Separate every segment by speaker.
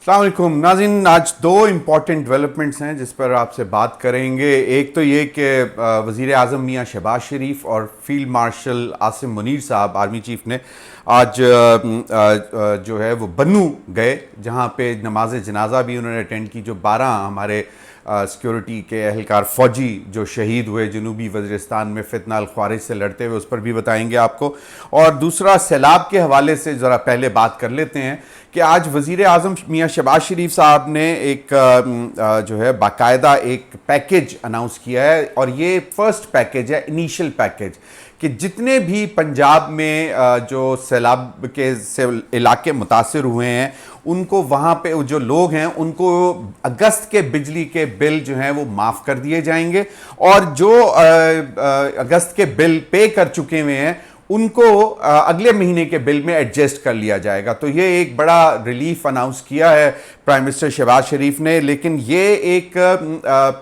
Speaker 1: अस्सलाम वालेकुम नाज़रीन, आज दो इम्पॉर्टेंट डेवलपमेंट्स हैं जिस पर आपसे बात करेंगे। एक तो ये कि वज़ीर आज़म मियाँ शहबाज शरीफ और फील्ड मार्शल आसिम मुनीर साहब आर्मी चीफ ने आज जो है वो बन्नू गए, जहाँ पे नमाज जनाजा भी उन्होंने अटेंड की। जो 12 हमारे सिक्योरिटी के एहलकार फ़ौजी जो शहीद हुए जनूबी वज़ीरिस्तान में फितना अल ख्वारिज से लड़ते हुए, उस पर भी बताएंगे आपको। और दूसरा सैलाब के हवाले से ज़रा पहले बात कर लेते हैं कि आज वज़ीर आज़म मियाँ शहबाज शरीफ साहब ने एक जो है बाकायदा एक पैकेज अनाउंस किया है, और ये फ़र्स्ट पैकेज है, इनिशियल पैकेज, कि जितने भी पंजाब में जो सैलाब के से इलाके मुतासिर हुए हैं उनको, वहाँ पे जो लोग हैं उनको अगस्त के बिजली के बिल जो हैं वो माफ़ कर दिए जाएंगे, और जो अगस्त के बिल पे कर चुके हुए हैं उनको अगले महीने के बिल में एडजस्ट कर लिया जाएगा। तो ये एक बड़ा रिलीफ अनाउंस किया है प्राइम मिनिस्टर शहबाज शरीफ ने, लेकिन ये एक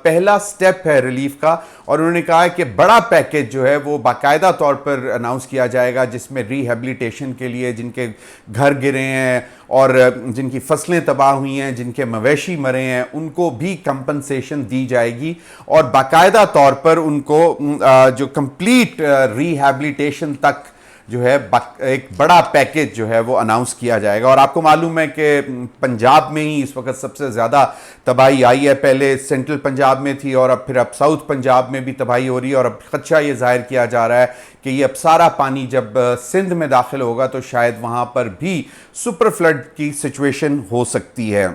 Speaker 1: पहला स्टेप है रिलीफ का, और उन्होंने कहा है कि बड़ा पैकेज जो है वो बाकायदा तौर पर अनाउंस किया जाएगा, जिसमें रिहेबिलिटेशन के लिए जिनके घर गिरे हैं और जिनकी फसलें तबाह हुई हैं, जिनके मवेशी मरे हैं, उनको भी कंपनसेशन दी जाएगी, और बाकायदा तौर पर उनको जो कंप्लीट रिहेबिलिटेशन तक जो है एक बड़ा पैकेज जो है वो अनाउंस किया जाएगा। और आपको मालूम है कि पंजाब में ही इस वक्त सबसे ज़्यादा तबाही आई है। पहले सेंट्रल पंजाब में थी, और अब फिर अब साउथ पंजाब में भी तबाही हो रही है, और अब खदशा ये जाहिर किया जा रहा है कि ये अब सारा पानी जब सिंध में दाखिल होगा तो शायद वहाँ पर भी सुपर फ्लड की सिचुएशन हो सकती है।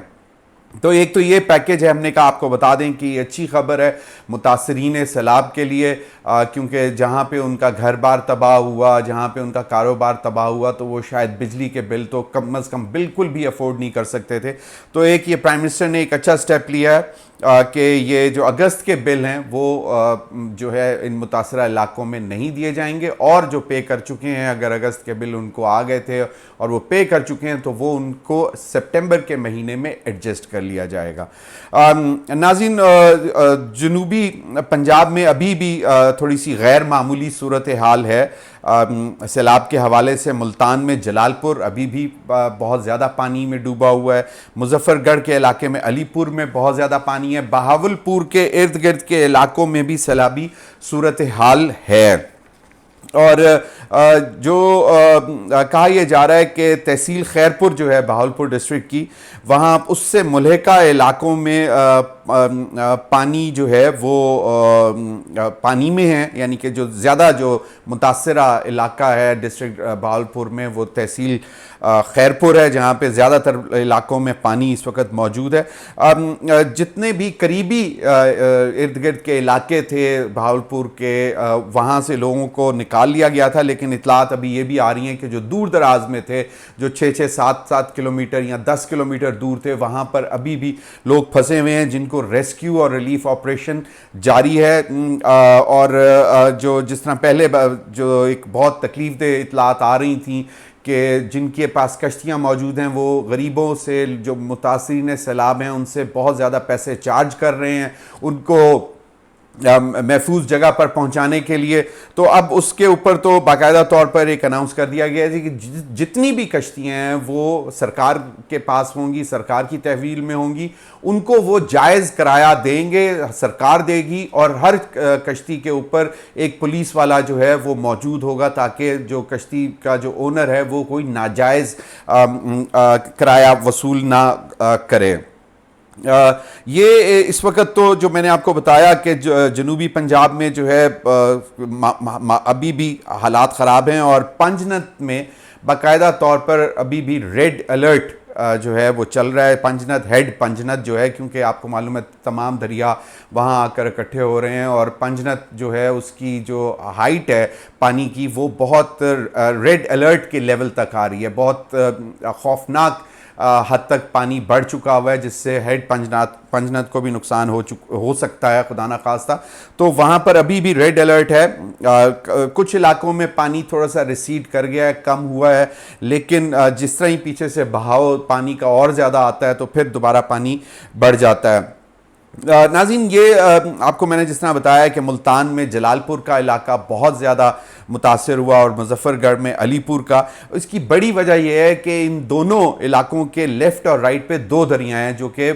Speaker 1: तो एक तो ये पैकेज है, हमने कहा आपको बता दें कि अच्छी खबर है मुतासरीन सैलाब के लिए, क्योंकि जहाँ पे उनका घर बार तबाह हुआ, जहाँ पे उनका कारोबार तबाह हुआ, तो वो शायद बिजली के बिल तो कम अज़ कम बिल्कुल भी अफोर्ड नहीं कर सकते थे। तो एक ये प्राइम मिनिस्टर ने एक अच्छा स्टेप लिया है कि ये जो अगस्त के बिल हैं वो जो है इन मुतासरा इलाकों में नहीं दिए जाएंगे, और जो पे कर चुके हैं, अगर अगस्त के बिल उनको आ गए थे और वो पे कर चुके हैं, तो वो उनको सितंबर के महीने में एडजस्ट कर लिया जाएगा। नाज़रीन, जनूबी पंजाब में अभी भी थोड़ी सी गैर मामूली सूरत हाल है सैलाब के हवाले से। मुल्तान में जलालपुर अभी भी बहुत ज़्यादा पानी में डूबा हुआ है। मुजफ्फरगढ़ के इलाके में अलीपुर में बहुत ज़्यादा पानी है। बहावलपुर के इर्द गिर्द के इलाकों में भी सैलाबी सूरत हाल है। और जो कहा यह जा रहा है कि तहसील खैरपुर जो है बहावलपुर डिस्ट्रिक्ट की, वहाँ उससे मुल्हिका इलाकों में पानी जो है वो पानी में है, यानी कि जो ज़्यादा जो मुतासरा इलाका है डिस्ट्रिक्ट बहावलपुर में वो तहसील खैरपुर है, जहाँ पे ज़्यादातर इलाकों में पानी इस वक्त मौजूद है। जितने भी करीबी इर्द गिर्द के इलाके थे बहावलपुर के, वहाँ से लोगों को निकाल लिया गया था, लेकिन इतलात अभी ये भी आ रही हैं कि जो दूर दराज में थे, जो 6-6, 7-7 किलोमीटर या 10 किलोमीटर दूर थे, वहाँ पर अभी भी लोग फंसे हुए हैं, जिनको रेस्क्यू और रिलीफ ऑपरेशन जारी है। और जो जिस तरह पहले जो एक बहुत तकलीफदेह इतलात आ रही थी कि जिनके पास कश्तियाँ मौजूद हैं वो गरीबों से, जो मुतासिरीन सैलाब हैं, उनसे बहुत ज़्यादा पैसे चार्ज कर रहे हैं उनको महफूज जगह पर पहुंचाने के लिए। तो अब उसके ऊपर तो बाकायदा तौर पर एक अनाउंस कर दिया गया है कि जितनी भी कश्तियाँ हैं वो सरकार के पास होंगी, सरकार की तहवील में होंगी, उनको वो जायज़ किराया देंगे, सरकार देगी, और हर कश्ती के ऊपर एक पुलिस वाला जो है वो मौजूद होगा, ताकि जो कश्ती का जो ओनर है वो कोई नाजायज़ किराया वसूल ना करे। ये इस वक्त तो जो मैंने आपको बताया कि जनूबी पंजाब में जो है अभी भी हालात ख़राब हैं, और पंजनत में बाकायदा तौर पर अभी भी रेड अलर्ट जो है वो चल रहा है। पंजनत हेड पंजनत जो है, क्योंकि आपको मालूम है तमाम दरिया वहाँ आकर इकट्ठे हो रहे हैं, और पंजनत जो है उसकी जो हाइट है पानी की वो बहुत रेड अलर्ट के लेवल तक आ रही है। बहुत खौफनाक हद तक पानी बढ़ चुका हुआ है, जिससे हेड पंजनत को भी नुकसान हो सकता है, खुदा ना खास्ता। तो वहाँ पर अभी भी रेड अलर्ट है। कुछ इलाकों में पानी थोड़ा सा रिसीड कर गया है, कम हुआ है, लेकिन जिस तरह ही पीछे से बहाव पानी का और ज़्यादा आता है तो फिर दोबारा पानी बढ़ जाता है। नाज़रीन, ये आपको मैंने जिस तरह बताया कि मुल्तान में जलालपुर का इलाका बहुत ज़्यादा मुतासर हुआ और मुजफ्फरगढ़ में अलीपुर का। इसकी बड़ी वजह यह है कि इन दोनों इलाकों के लेफ़्ट और राइट पे दो दरियाएँ हैं जो कि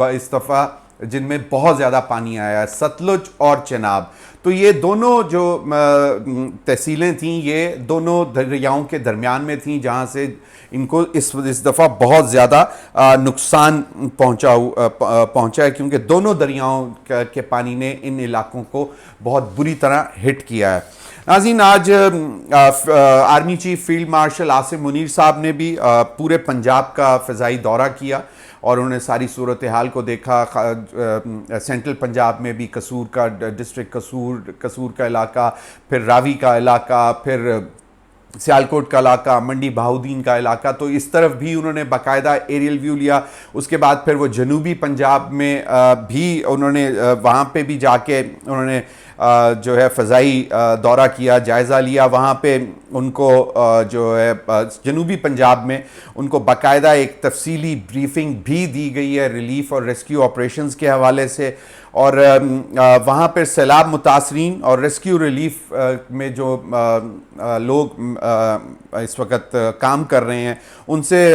Speaker 1: इस दफ़ा जिनमें बहुत ज़्यादा पानी आया है, सतलुज और चेनाब। तो ये दोनों जो तहसीलें थीं, ये दोनों दरियाओं के दरमियान में थीं, जहाँ से इनको इस दफ़ा बहुत ज़्यादा नुकसान पहुँचा है, क्योंकि दोनों दरियाओं के पानी ने इन इलाकों को बहुत बुरी तरह हिट किया है। नाज़रीन, आज army chief field marshal Asim Munir साहब ने भी पूरे पंजाब का फ़िज़ाई दौरा किया और उन्होंने सारी सूरत हाल को देखा। सेंट्रल पंजाब में भी कसूर का डिस्ट्रिक्ट, कसूर का इलाका, फिर रावी का इलाका, फिर सियालकोट का इलाका, मंडी बहाउद्दीन का इलाका, तो इस तरफ भी उन्होंने बाकायदा एरियल व्यू लिया। उसके बाद फिर वो जनूबी पंजाब में भी उन्होंने वहाँ पे भी जाके उन्होंने जो है फ़ज़ाई दौरा किया, जायज़ा लिया। वहाँ पे उनको जो है जनूबी पंजाब में उनको बाकायदा एक तफसीली ब्रीफिंग भी दी गई है रिलीफ़ और रेस्क्यू ऑपरेशंस के हवाले से। और वहाँ पर सैलाब मुतासरीन और रेस्क्यू रिलीफ में जो लोग इस वक्त काम कर रहे हैं, उनसे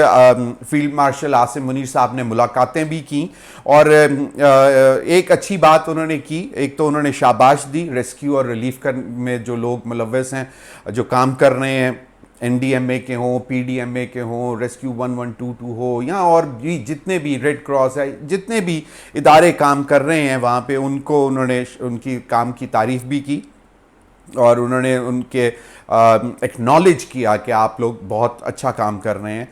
Speaker 1: फील्ड मार्शल आसिम मुनीर साहब ने मुलाकातें भी की। और एक अच्छी बात उन्होंने की, एक तो उन्होंने शाबाश दी रेस्क्यू और रिलीफ में जो लोग मुलव्वस हैं, जो काम कर रहे हैं, NDMA के हों, PDMA के हों, रेस्क्यू 1122 हो, या और भी जितने भी रेड क्रॉस है, जितने भी इदारे काम कर रहे हैं वहाँ पे, उनको उन्होंने उनकी काम की तारीफ़ भी की और उन्होंने उनके एक्नॉलेज किया कि आप लोग बहुत अच्छा काम कर रहे हैं।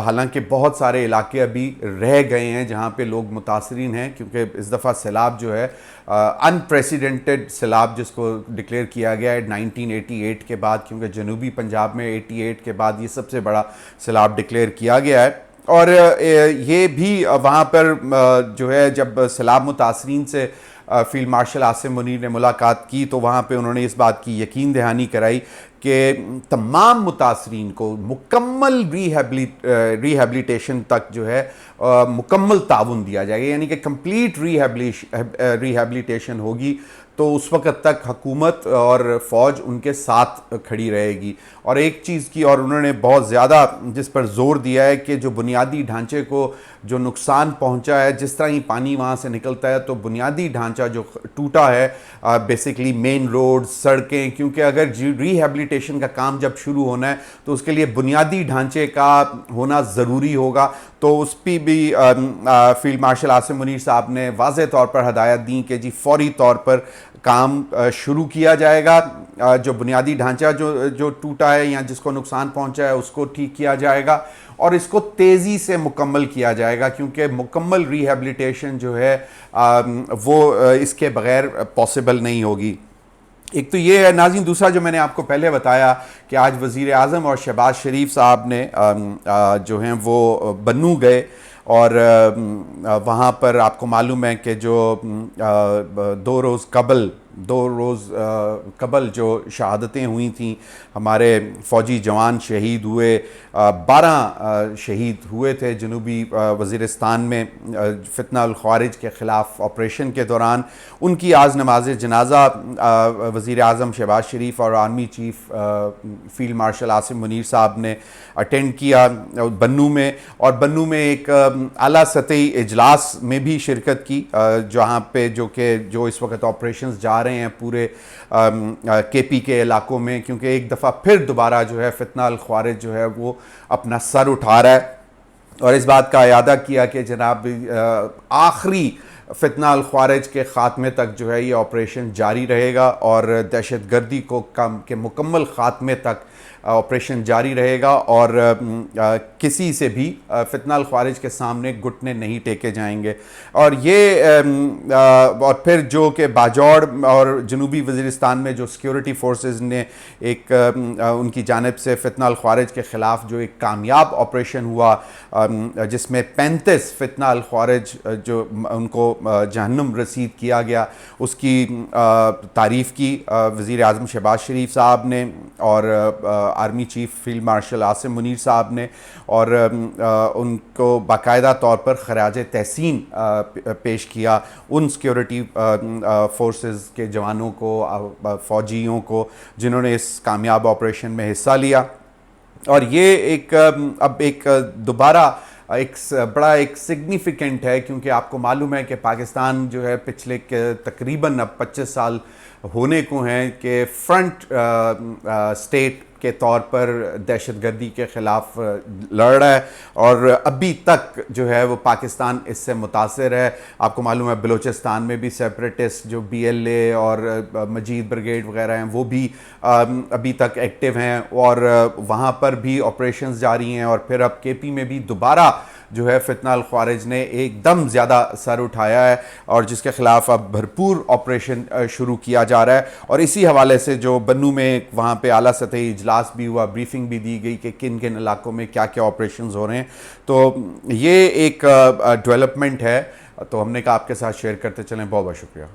Speaker 1: हालांकि बहुत सारे इलाके अभी रह गए हैं जहाँ पे लोग मुतासरीन हैं, क्योंकि इस दफ़ा सैलाब जो है अनप्रेसिडेंटेड सैलाब जिसको डिक्लेयर किया गया है 1988 के बाद, क्योंकि जनूबी पंजाब में 88 के बाद ये सबसे बड़ा सैलाब डिक्लेयर किया गया है। और ये भी वहाँ पर जो है जब सैलाब मुतासरीन से फील्ड मार्शल आसिम मुनीर ने मुलाकात की तो वहाँ पे उन्होंने इस बात की यकीन दहानी कराई कि तमाम मुतासरीन को मुकम्मल रिहैबिलिटेशन तक जो है मुकम्मल ताउन दिया जाएगा, यानी कि कंप्लीट रिहैबिलिटेशन होगी। तो उस वक़्त तक हुकूमत और फ़ौज उनके साथ खड़ी रहेगी। और एक चीज़ की और उन्होंने बहुत ज़्यादा जिस पर ज़ोर दिया है कि जो बुनियादी ढांचे को जो नुकसान पहुंचा है, जिस तरह ही पानी वहाँ से निकलता है, तो बुनियादी ढांचा जो टूटा है, बेसिकली मेन रोड, सड़कें, क्योंकि अगर रिहैबिलिटेशन का काम जब शुरू होना है तो उसके लिए बुनियादी ढांचे का होना ज़रूरी होगा। तो उस पर भी फील्ड मार्शल आसिम मुनीर साहब ने वाज़ेह तौर पर हदायत दी कि जी फौरी तौर पर काम शुरू किया जाएगा। जो बुनियादी ढांचा जो टूटा है या जिसको नुकसान पहुंचा है उसको ठीक किया जाएगा और इसको तेज़ी से मुकम्मल किया जाएगा, क्योंकि मुकम्मल रिहैबिलिटेशन जो है वो इसके बग़ैर पॉसिबल नहीं होगी। एक तो ये है नाज़रीन। दूसरा जो मैंने आपको पहले बताया कि आज वज़ीर आज़म और शहबाज शरीफ साहब ने जो हैं वो बन्नू गए और वहाँ पर आपको मालूम है कि जो 2 रोज़ कबल जो शहादतें हुई थीं, हमारे फ़ौजी जवान शहीद हुए, 12 शहीद हुए थे जनूबी वज़ीरिस्तान में फितना अल ख़वारिज के ख़िलाफ़ ऑपरेशन के दौरान। उनकी आज नमाज जनाजा वज़ीर आज़म शहबाज शरीफ और army chief field marshal Asim Munir साहब ने अटेंड किया बन्नू में। और बन्नू में एक आला सतही इजलास में भी शिरकत की, जहाँ पे जो इस वक्त ऑपरेशंस जा रहे हैं पूरे KP के इलाकों में, क्योंकि एक दफ़ा फिर दोबारा जो है फितना अल ख़वारिज जो है वो अपना सर उठा रहा है। और इस बात का अयादा किया कि जनाब आखिरी फितना अल ख़वारिज के ख़ात्मे तक जो है ये ऑपरेशन जारी रहेगा और दहशत गर्दी को के मुकम्मल ख़ात्मे तक ऑपरेशन जारी रहेगा और किसी से भी फितना अल ख़वारिज के सामने घुटने नहीं टेके जाएंगे। और ये और फिर जो कि बाजौड़ और जनूबी वज़ीरिस्तान में जो सिक्योरिटी फोर्सेस ने एक उनकी जानिब से फितना अल ख़वारिज के ख़िलाफ़ जो एक कामयाब ऑपरेशन हुआ, जिसमें 35 फितना अल ख़वारिज जो उनको जहन्नुम रसीद किया गया, उसकी तारीफ़ की वज़ीर आज़म शहबाज शरीफ साहब ने और army chief field marshal Asim Munir साहब ने, और उनको बाकायदा तौर पर खराज तहसीन पेश किया उन सिक्योरिटी फोर्सेस के जवानों को, फ़ौजियों को, जिन्होंने इस कामयाब ऑपरेशन में हिस्सा लिया। और ये एक अब एक दोबारा बड़ा एक सिग्निफिकेंट है, क्योंकि आपको मालूम है कि पाकिस्तान जो है पिछले तकरीबन अब 25 साल होने को हैं कि फ्रंट स्टेट के तौर पर दहशतगर्दी के ख़िलाफ़ लड़ रहा है, और अभी तक जो है वो पाकिस्तान इससे मुतासिर है। आपको मालूम है बलूचिस्तान में भी सेपरेटिस्ट जो BLA और मजीद ब्रिगेड वगैरह हैं वो भी अभी तक एक्टिव हैं, और वहाँ पर भी ऑपरेशंस जारी हैं। और फिर अब KP में भी दोबारा जो है फितना अल ख्वारिज ने एकदम ज़्यादा सर उठाया है, और जिसके ख़िलाफ़ अब भरपूर ऑपरेशन शुरू किया जा रहा है। और इसी हवाले से जो बन्नू में वहाँ पे आला सतही इजलास भी हुआ, ब्रीफिंग भी दी गई कि किन किन इलाकों में क्या क्या ऑपरेशंस हो रहे हैं। तो ये एक डेवलपमेंट है, तो हमने कहा आपके साथ शेयर करते चलें। बहुत बहुत शुक्रिया।